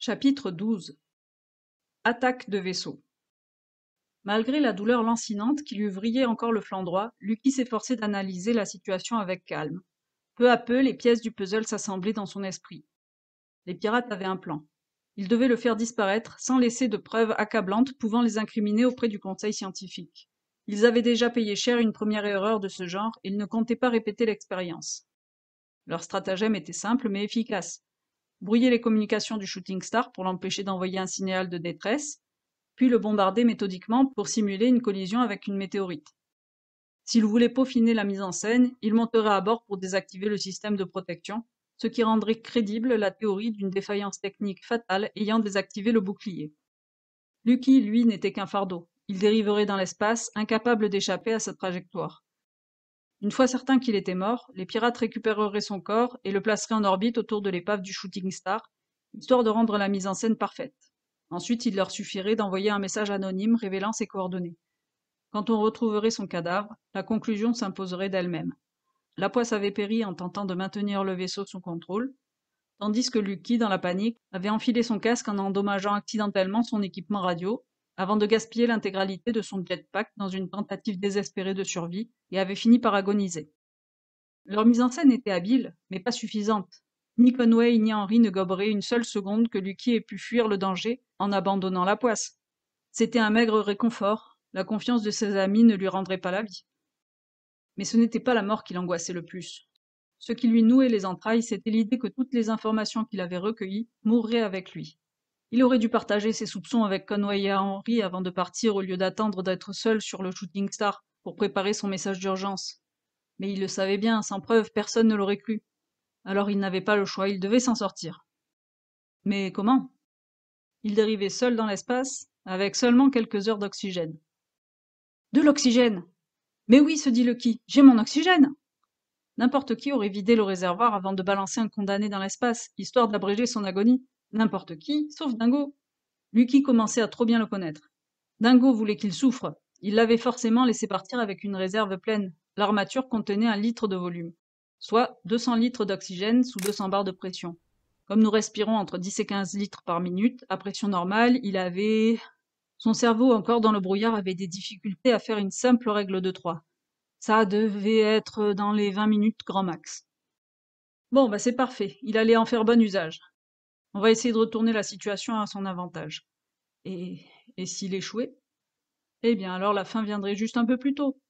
Chapitre 12. Attaque de vaisseau. Malgré la douleur lancinante qui lui vrillait encore le flanc droit, Lucky s'efforçait d'analyser la situation avec calme. Peu à peu, les pièces du puzzle s'assemblaient dans son esprit. Les pirates avaient un plan. Ils devaient le faire disparaître sans laisser de preuves accablantes pouvant les incriminer auprès du conseil scientifique. Ils avaient déjà payé cher une première erreur de ce genre et ils ne comptaient pas répéter l'expérience. Leur stratagème était simple mais efficace. Brouiller les communications du Shooting Star pour l'empêcher d'envoyer un signal de détresse, puis le bombarder méthodiquement pour simuler une collision avec une météorite. S'il voulait peaufiner la mise en scène, il monterait à bord pour désactiver le système de protection, ce qui rendrait crédible la théorie d'une défaillance technique fatale ayant désactivé le bouclier. Lucky, lui, n'était qu'un fardeau. Il dériverait dans l'espace, incapable d'échapper à sa trajectoire. Une fois certain qu'il était mort, les pirates récupéreraient son corps et le placeraient en orbite autour de l'épave du Shooting Star, histoire de rendre la mise en scène parfaite. Ensuite, il leur suffirait d'envoyer un message anonyme révélant ses coordonnées. Quand on retrouverait son cadavre, la conclusion s'imposerait d'elle-même. La poisse avait péri en tentant de maintenir le vaisseau sous contrôle, tandis que Lucky, dans la panique, avait enfilé son casque en endommageant accidentellement son équipement radio, avant de gaspiller l'intégralité de son jetpack dans une tentative désespérée de survie, et avait fini par agoniser. Leur mise en scène était habile, mais pas suffisante. Ni Conway ni Henry ne goberaient une seule seconde que Lucky ait pu fuir le danger en abandonnant la poisse. C'était un maigre réconfort, la confiance de ses amis ne lui rendrait pas la vie. Mais ce n'était pas la mort qui l'angoissait le plus. Ce qui lui nouait les entrailles, c'était l'idée que toutes les informations qu'il avait recueillies mourraient avec lui. Il aurait dû partager ses soupçons avec Conway et Henry avant de partir au lieu d'attendre d'être seul sur le Shooting Star pour préparer son message d'urgence. Mais il le savait bien, sans preuve, personne ne l'aurait cru. Alors il n'avait pas le choix, il devait s'en sortir. Mais comment? Il dérivait seul dans l'espace, avec seulement quelques heures d'oxygène. De l'oxygène! Mais oui, se dit Lucky, j'ai mon oxygène! N'importe qui aurait vidé le réservoir avant de balancer un condamné dans l'espace, histoire d'abréger son agonie. N'importe qui, sauf Dingo. Lucky commençait à trop bien le connaître. Dingo voulait qu'il souffre. Il l'avait forcément laissé partir avec une réserve pleine. L'armature contenait 1 litre de volume, soit 200 litres d'oxygène sous 200 bars de pression. Comme nous respirons entre 10 et 15 litres par minute, à pression normale, il avait... Son cerveau, encore dans le brouillard, avait des difficultés à faire une simple règle de 3. Ça devait être dans les 20 minutes grand max. Bon, bah c'est parfait, il allait en faire bon usage. On va essayer de retourner la situation à son avantage. Et, et s'il échouait? Eh bien alors la fin viendrait juste un peu plus tôt.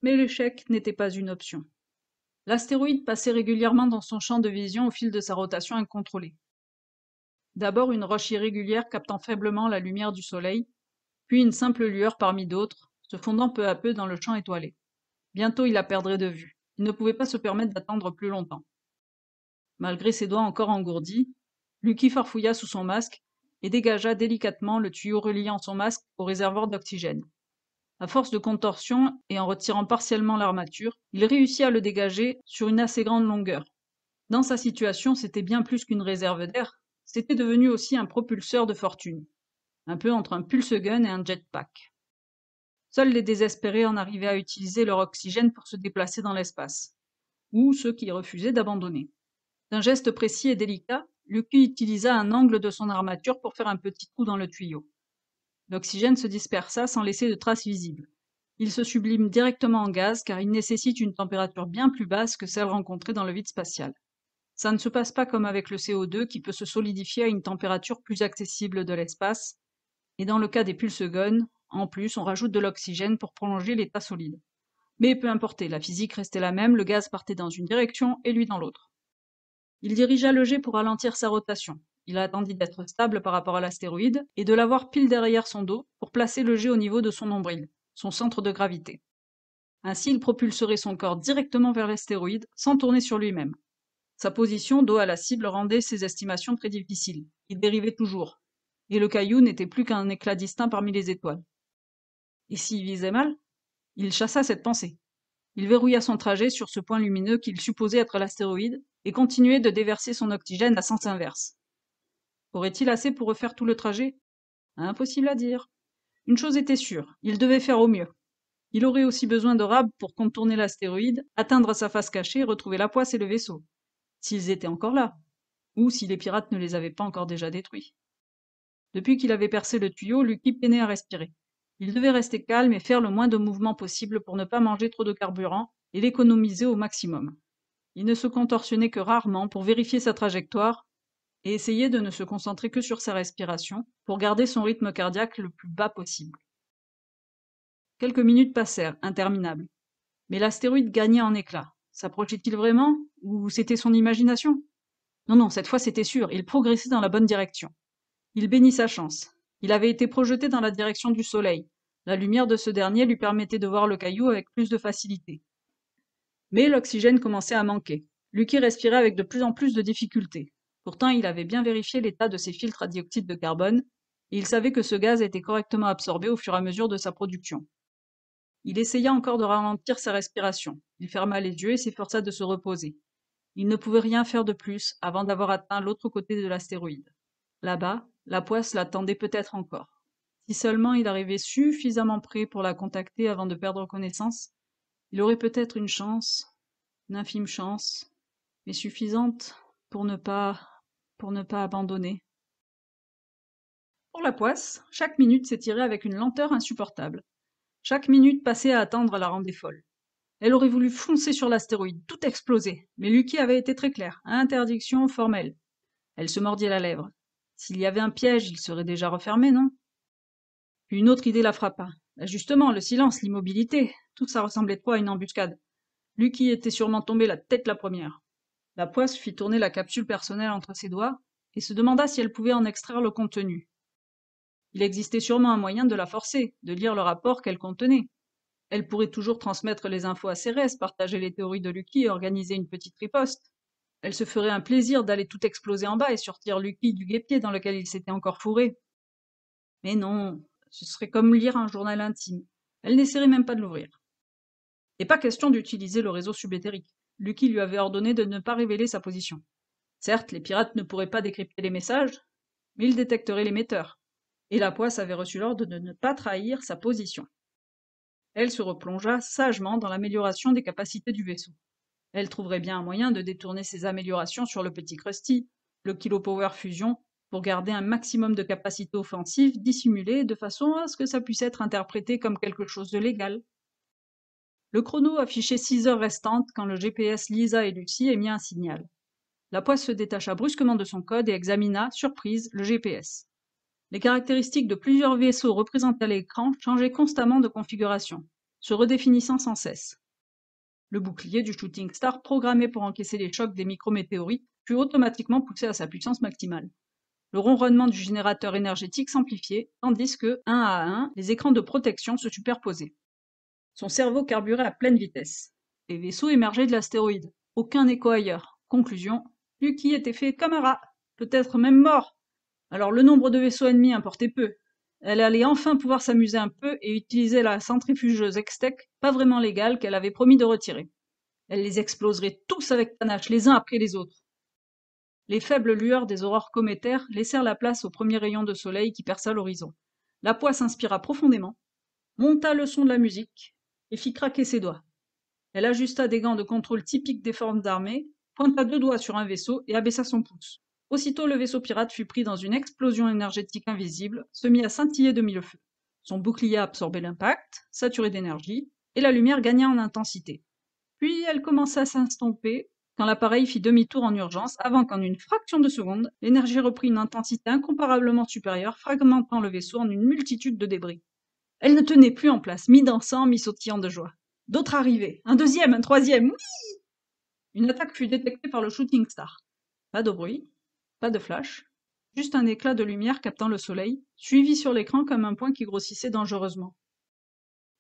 Mais l'échec n'était pas une option. L'astéroïde passait régulièrement dans son champ de vision au fil de sa rotation incontrôlée. D'abord une roche irrégulière captant faiblement la lumière du soleil, puis une simple lueur parmi d'autres, se fondant peu à peu dans le champ étoilé. Bientôt il la perdrait de vue. Il ne pouvait pas se permettre d'attendre plus longtemps. Malgré ses doigts encore engourdis, Lucky farfouilla sous son masque et dégagea délicatement le tuyau reliant son masque au réservoir d'oxygène. À force de contorsion et en retirant partiellement l'armature, il réussit à le dégager sur une assez grande longueur. Dans sa situation, c'était bien plus qu'une réserve d'air, c'était devenu aussi un propulseur de fortune, un peu entre un pulse-gun et un jetpack. Seuls les désespérés en arrivaient à utiliser leur oxygène pour se déplacer dans l'espace, ou ceux qui refusaient d'abandonner. D'un geste précis et délicat, Lucky utilisa un angle de son armature pour faire un petit trou dans le tuyau. L'oxygène se dispersa sans laisser de traces visibles. Il se sublime directement en gaz car il nécessite une température bien plus basse que celle rencontrée dans le vide spatial. Ça ne se passe pas comme avec le CO2 qui peut se solidifier à une température plus accessible de l'espace, et dans le cas des pulse-guns, en plus on rajoute de l'oxygène pour prolonger l'état solide. Mais peu importe, la physique restait la même, le gaz partait dans une direction et lui dans l'autre. Il dirigea le jet pour ralentir sa rotation. Il attendit d'être stable par rapport à l'astéroïde et de l'avoir pile derrière son dos pour placer le jet au niveau de son nombril, son centre de gravité. Ainsi, il propulserait son corps directement vers l'astéroïde sans tourner sur lui-même. Sa position dos à la cible rendait ses estimations très difficiles. Il dérivait toujours. Et le caillou n'était plus qu'un éclat distinct parmi les étoiles. Et s'il visait mal? Il chassa cette pensée. Il verrouilla son trajet sur ce point lumineux qu'il supposait être l'astéroïde et continuait de déverser son oxygène à sens inverse. Aurait-il assez pour refaire tout le trajet? Impossible à dire. Une chose était sûre, il devait faire au mieux. Il aurait aussi besoin de Rab pour contourner l'astéroïde, atteindre sa face cachée et retrouver la poisse et le vaisseau. S'ils étaient encore là. Ou si les pirates ne les avaient pas encore déjà détruits. Depuis qu'il avait percé le tuyau, Lucky peinait à respirer. Il devait rester calme et faire le moins de mouvements possible pour ne pas manger trop de carburant et l'économiser au maximum. Il ne se contorsionnait que rarement pour vérifier sa trajectoire et essayait de ne se concentrer que sur sa respiration pour garder son rythme cardiaque le plus bas possible. Quelques minutes passèrent, interminables. Mais l'astéroïde gagnait en éclat. S'approchait-il vraiment? Ou c'était son imagination? Non, non, cette fois c'était sûr, il progressait dans la bonne direction. Il bénit sa chance. Il avait été projeté dans la direction du Soleil. La lumière de ce dernier lui permettait de voir le caillou avec plus de facilité. Mais l'oxygène commençait à manquer. Lucky respirait avec de plus en plus de difficultés. Pourtant, il avait bien vérifié l'état de ses filtres à dioxyde de carbone, et il savait que ce gaz était correctement absorbé au fur et à mesure de sa production. Il essaya encore de ralentir sa respiration. Il ferma les yeux et s'efforça de se reposer. Il ne pouvait rien faire de plus avant d'avoir atteint l'autre côté de l'astéroïde. Là-bas, la poisse l'attendait peut-être encore. Si seulement il arrivait suffisamment près pour la contacter avant de perdre connaissance, il aurait peut-être une infime chance, mais suffisante pour ne pas abandonner. Pour la poisse, chaque minute s'étirait avec une lenteur insupportable. Chaque minute passée à attendre la rendait folle. Elle aurait voulu foncer sur l'astéroïde, tout exploser, mais Lucky avait été très clair, interdiction formelle. Elle se mordit la lèvre. S'il y avait un piège, il serait déjà refermé, non? Puis une autre idée la frappa. Justement, le silence, l'immobilité, tout ça ressemblait trop à une embuscade. Lucky était sûrement tombé la tête la première. La poisse fit tourner la capsule personnelle entre ses doigts et se demanda si elle pouvait en extraire le contenu. Il existait sûrement un moyen de la forcer, de lire le rapport qu'elle contenait. Elle pourrait toujours transmettre les infos à Cérès, partager les théories de Lucky et organiser une petite riposte. Elle se ferait un plaisir d'aller tout exploser en bas et sortir Lucky du guêpier dans lequel il s'était encore fourré. Mais non, ce serait comme lire un journal intime. Elle n'essaierait même pas de l'ouvrir. Et pas question d'utiliser le réseau subéthérique. Lucky lui avait ordonné de ne pas révéler sa position. Certes, les pirates ne pourraient pas décrypter les messages, mais ils détecteraient l'émetteur. Et la poisse avait reçu l'ordre de ne pas trahir sa position. Elle se replongea sagement dans l'amélioration des capacités du vaisseau. Elle trouverait bien un moyen de détourner ces améliorations sur le petit Krusty, le Kilopower Fusion, pour garder un maximum de capacité offensive dissimulée de façon à ce que ça puisse être interprété comme quelque chose de légal. Le chrono affichait 6 heures restantes quand le GPS Lisa et Lucy émit un signal. La poisse se détacha brusquement de son code et examina, surprise, le GPS. Les caractéristiques de plusieurs vaisseaux représentés à l'écran changeaient constamment de configuration, se redéfinissant sans cesse. Le bouclier du Shooting Star, programmé pour encaisser les chocs des micrométéorites, fut automatiquement poussé à sa puissance maximale. Le ronronnement du générateur énergétique s'amplifiait, tandis que, un à un, les écrans de protection se superposaient. Son cerveau carburait à pleine vitesse. Les vaisseaux émergeaient de l'astéroïde. Aucun écho ailleurs. Conclusion, Lucky était fait comme un rat, peut-être même mort. Alors le nombre de vaisseaux ennemis importait peu. Elle allait enfin pouvoir s'amuser un peu et utiliser la centrifugeuse Extec, pas vraiment légale, qu'elle avait promis de retirer. Elle les exploserait tous avec panache, les uns après les autres. Les faibles lueurs des aurores cométaires laissèrent la place au premier rayon de soleil qui perça l'horizon. La poisse inspira profondément, monta le son de la musique et fit craquer ses doigts. Elle ajusta des gants de contrôle typiques des formes d'armée, pointa 2 doigts sur un vaisseau et abaissa son pouce. Aussitôt, le vaisseau pirate fut pris dans une explosion énergétique invisible, se mit à scintiller de mille feux. Son bouclier absorbait l'impact, saturé d'énergie, et la lumière gagna en intensité. Puis elle commença à s'estomper, quand l'appareil fit demi-tour en urgence, avant qu'en une fraction de seconde, l'énergie reprit une intensité incomparablement supérieure, fragmentant le vaisseau en une multitude de débris. Elle ne tenait plus en place, mi-dansant, mi-sautillant de joie. D'autres arrivaient, un deuxième, un troisième, oui! Une attaque fut détectée par le Shooting Star. Pas de bruit, pas de flash, juste un éclat de lumière captant le soleil, suivi sur l'écran comme un point qui grossissait dangereusement.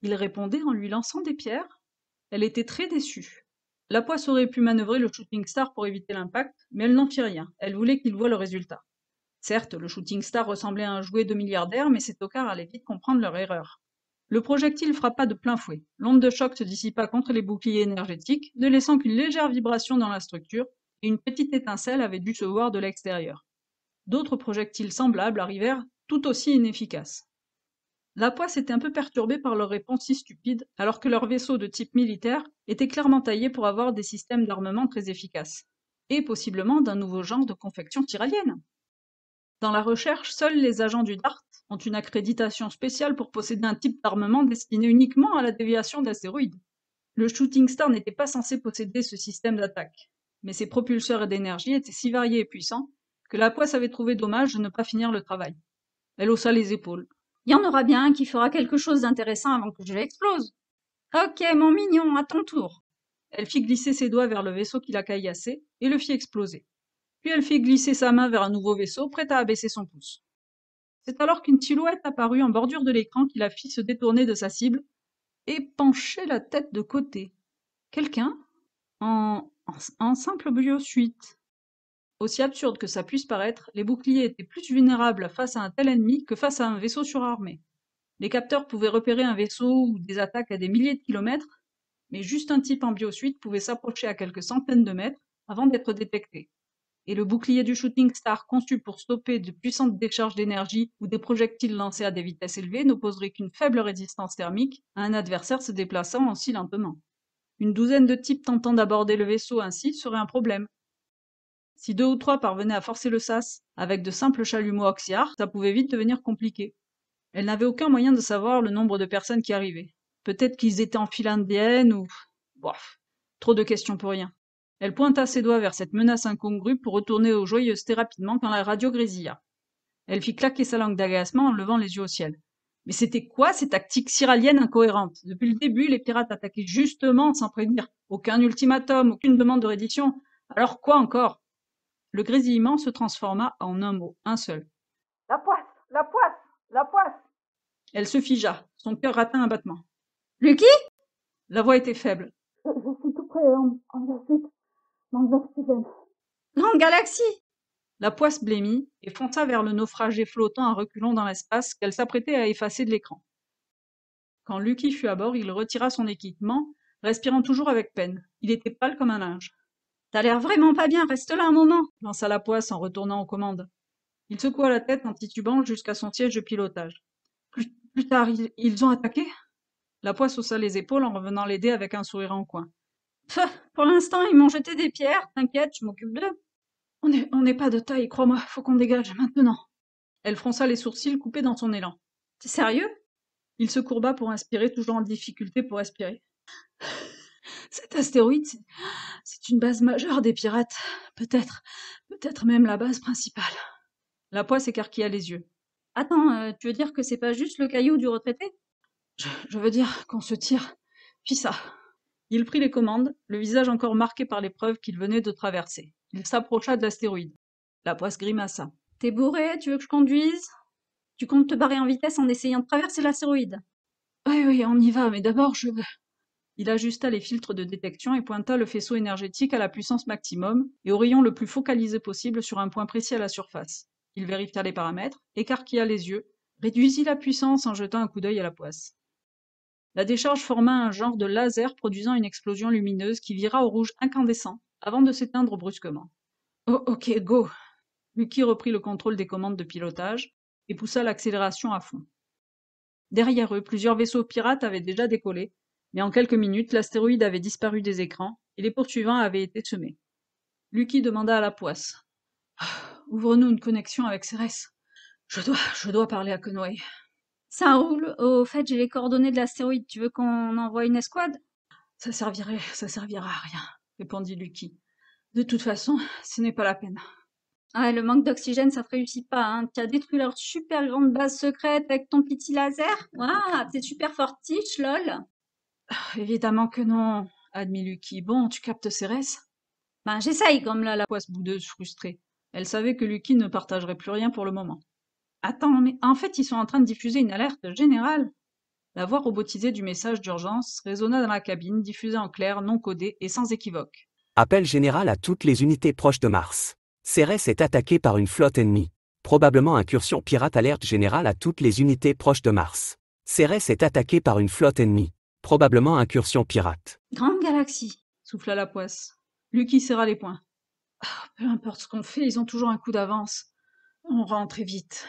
Il répondait en lui lançant des pierres. Elle était très déçue. La poisse aurait pu manœuvrer le Shooting Star pour éviter l'impact, mais elle n'en fit rien. Elle voulait qu'il voie le résultat. Certes, le Shooting Star ressemblait à un jouet de milliardaire, mais ses tocards allaient vite comprendre leur erreur. Le projectile frappa de plein fouet. L'onde de choc se dissipa contre les boucliers énergétiques, ne laissant qu'une légère vibration dans la structure, et une petite étincelle avait dû se voir de l'extérieur. D'autres projectiles semblables arrivèrent, tout aussi inefficaces. La poisse était un peu perturbée par leur réponse si stupide, alors que leurs vaisseaux de type militaire étaient clairement taillés pour avoir des systèmes d'armement très efficaces. Et possiblement d'un nouveau genre de confection tyralienne. Dans la recherche, seuls les agents du DART ont une accréditation spéciale pour posséder un type d'armement destiné uniquement à la déviation d'astéroïdes. Le Shooting Star n'était pas censé posséder ce système d'attaque, mais ses propulseurs d'énergie étaient si variés et puissants que la poisse avait trouvé dommage de ne pas finir le travail. Elle haussa les épaules. Il y en aura bien un qui fera quelque chose d'intéressant avant que je l'explose. Ok, mon mignon, à ton tour. Elle fit glisser ses doigts vers le vaisseau qui la caillassait et le fit exploser. Puis elle fit glisser sa main vers un nouveau vaisseau, prêt à abaisser son pouce. C'est alors qu'une silhouette apparut en bordure de l'écran qui la fit se détourner de sa cible et pencher la tête de côté. Quelqu'un en simple biosuite. Aussi absurde que ça puisse paraître, les boucliers étaient plus vulnérables face à un tel ennemi que face à un vaisseau surarmé. Les capteurs pouvaient repérer un vaisseau ou des attaques à des milliers de kilomètres, mais juste un type en biosuite pouvait s'approcher à quelques centaines de mètres avant d'être détecté. Et le bouclier du Shooting Star conçu pour stopper de puissantes décharges d'énergie ou des projectiles lancés à des vitesses élevées n'opposerait qu'une faible résistance thermique à un adversaire se déplaçant aussi lentement. Une douzaine de types tentant d'aborder le vaisseau ainsi serait un problème. Si 2 ou 3 parvenaient à forcer le sas avec de simples chalumeaux axiares, ça pouvait vite devenir compliqué. Elle n'avait aucun moyen de savoir le nombre de personnes qui arrivaient. Peut-être qu'ils étaient en file indienne ou... Bof, trop de questions pour rien. Elle pointa ses doigts vers cette menace incongrue pour retourner aux joyeusetés rapidement quand la radio grésilla. Elle fit claquer sa langue d'agacement en levant les yeux au ciel. Mais c'était quoi ces tactiques syraliennes incohérentes? Depuis le début, les pirates attaquaient justement sans prévenir. Aucun ultimatum, aucune demande de reddition. Alors quoi encore? Le grésillement se transforma en un mot, un seul. La poisse! La poisse! La poisse! Elle se figea, son cœur rata un battement. Lucky? La voix était faible. Je suis tout près, en biosuite. Manque d'oxygène. Grande galaxie! La poisse blêmit et fonça vers le naufragé flottant à reculons dans l'espace qu'elle s'apprêtait à effacer de l'écran. Quand Lucky fut à bord, il retira son équipement, respirant toujours avec peine. Il était pâle comme un linge. T'as l'air vraiment pas bien, reste là un moment, lança la poisse en retournant aux commandes. Il secoua la tête en titubant jusqu'à son siège de pilotage. Plus tard, ils ont attaqué? La poisse haussa les épaules en revenant l'aider avec un sourire en coin. Pour l'instant, ils m'ont jeté des pierres, t'inquiète, je m'occupe d'eux. On n'est pas de taille, crois-moi, faut qu'on dégage, maintenant. Elle fronça les sourcils coupés dans son élan. T'es sérieux? Il se courba pour inspirer, toujours en difficulté pour respirer. Cet astéroïde, c'est une base majeure des pirates. Peut-être même la base principale. La poisse écarquilla les yeux. Attends, tu veux dire que c'est pas juste le caillou du retraité? Je veux dire qu'on se tire. Puis ça. Il prit les commandes, le visage encore marqué par l'épreuve qu'il venait de traverser. Il s'approcha de l'astéroïde. La poisse grimaça. T'es bourré, tu veux que je conduise? Tu comptes te barrer en vitesse en essayant de traverser l'astéroïde? Oui, on y va, mais d'abord je veux... Il ajusta les filtres de détection et pointa le faisceau énergétique à la puissance maximum et au rayon le plus focalisé possible sur un point précis à la surface. Il vérifia les paramètres, écarquilla les yeux, réduisit la puissance en jetant un coup d'œil à la poisse. La décharge forma un genre de laser produisant une explosion lumineuse qui vira au rouge incandescent avant de s'éteindre brusquement. Oh, ok, go! Lucky reprit le contrôle des commandes de pilotage et poussa l'accélération à fond. Derrière eux, plusieurs vaisseaux pirates avaient déjà décollé, mais en quelques minutes, l'astéroïde avait disparu des écrans et les poursuivants avaient été semés. Lucky demanda à la poisse. Ouvre-nous une connexion avec Cérès. Je dois parler à Conway. Ça roule. Au fait, j'ai les coordonnées de l'astéroïde. Tu veux qu'on envoie une escouade? Ça servira à rien, répondit Lucky. De toute façon, ce n'est pas la peine. Ouais, le manque d'oxygène, ça te réussit pas, hein. Tu as détruit leur super grande base secrète avec ton petit laser? Waouh, t'es super fortiche, lol. Évidemment que non, admit Lucky. Bon, tu captes Cérès? Ben, j'essaye, comme là, la... Poisse boudeuse frustrée. Elle savait que Lucky ne partagerait plus rien pour le moment. Attends, mais en fait, ils sont en train de diffuser une alerte générale. La voix robotisée du message d'urgence résonna dans la cabine, diffusée en clair, non codé et sans équivoque. Appel général à toutes les unités proches de Mars. Cérès est attaqué par une flotte ennemie. Probablement incursion pirate. Alerte générale à toutes les unités proches de Mars. Cérès est attaqué par une flotte ennemie. Probablement incursion pirate. Grande galaxie, souffla la poisse. Lucky serra les poings. Peu importe ce qu'on fait, ils ont toujours un coup d'avance. On rentre et vite.